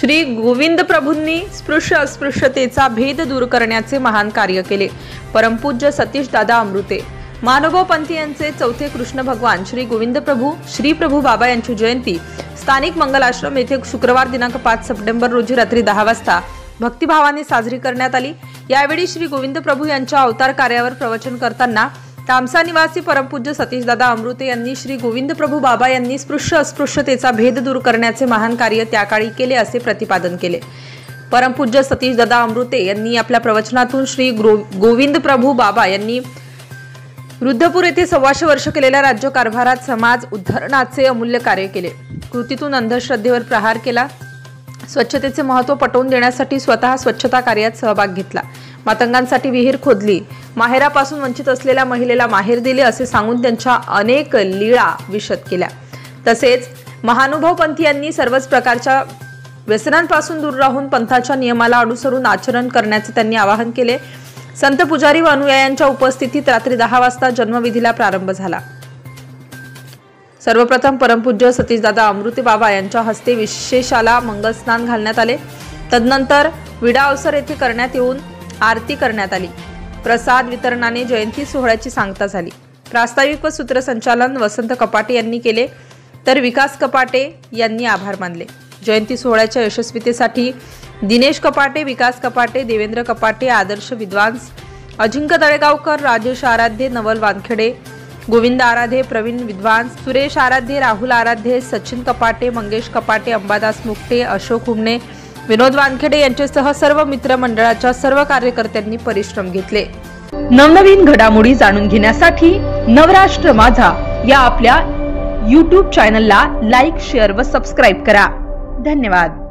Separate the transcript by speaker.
Speaker 1: श्री गोविंद प्रभूंनी स्पृश्य अस्पृश्यतेचा भेद दूर करण्याचे महान कार्य केले। परमपूज्य सतीश दादा अमृते महानुभाव पंथी यांचे चौथे कृष्ण भगवान श्री गोविंद प्रभू श्री प्रभू बाबा यांची जयंती स्थानिक मंगल आश्रम येथे शुक्रवार दिनांक 5 सप्टेंबर रोजी रात्री 10 वाजता भक्तिभावाने साजरी करण्यात आली। यावेळी श्री गोविंद प्रभू यांच्या अवतार कार्यावर प्रवचन करताना तामसा निवासी परमपूज्य सतीश दादा अमृते यांनी श्री गोविंद प्रभू बाबा यांनी स्पृश्य अस्पृश्यतेचा भेद दूर करण्याचे महान कार्य त्या काळी केले असे प्रतिपादन केले। परमपूज्य सतीश दादा अमृते यांनी आपल्या प्रवचनातून श्री गोविंद प्रभू बाबा यांनी रुद्धपूर येथे 125 वर्ष केलेल्या राज्य कारभारात समाज उद्धरणाचे अमूल्य कार्य केले। कृतीतून अंधश्रद्धेवर प्रहार केला। स्वच्छतेचे महत्त्व पटवून देण्यासाठी स्वतः स्वच्छता कार्यात सहभाग घेतला। मातंगांसाठी विहीर खोदली। माहेरापासून वंचित असलेल्या महिलेला माहेर दिले असे सांगून त्यांच्या अनेक लीळा विशद केल्या। तसेच महानुभाव पंथी यांनी सर्वच प्रकारच्या व्यसनांपासून दूर राहून पंथाच्या नियमाला अनुसरून आचरण करण्याचे त्यांनी आवाहन केले। संत पुजारी व अनुयायांच्या उपस्थितीत रात्री 10 वाजता जन्मविधीला प्रारंभ झाला। सर्वप्रथम परमपूज्य सतीशदादा अमृते बाबा यांच्या हस्ते विशेषाला मंगलस्नान घालण्यात आले। तदनंतर विडा अवसर येथे करण्यात येऊन आरती करण्यात आली। प्रसाद वितरणाने जयंती सोहळ्याची सांगता झाली। प्रास्ताविक व सूत्रसंचालन वसंत कपाटे यांनी केले तर विकास कपाटे यांनी आभार मानले। जयंती सोहळ्याच्या यशस्वीतेसाठी दिनेश कपाटे, विकास कपाटे, देवेंद्र कपाटे, आदर्श विद्वांस, अजिंक्य तळेगावकर, राजेश आराध्ये, नवल वानखेडे, गोविंद आराध्ये, प्रवीण विद्वांस, सुरेश आराध्ये, राहुल आराध्ये, सचिन कपाटे, मंगेश कपाटे, अंबादास मुक्टे, अशोक हुमणे, विनोद वानखेडे यांच्यासह सर्व मित्रमंडळाच्या सर्व कार्यकर्त्यांनी परिश्रम घेतले।
Speaker 2: नवनवीन घडामोडी जाणून घेण्यासाठी नवराष्ट्र माझा या आपल्या YouTube चॅनलला लाईक, शेअर व सबस्क्राइब करा। धन्यवाद।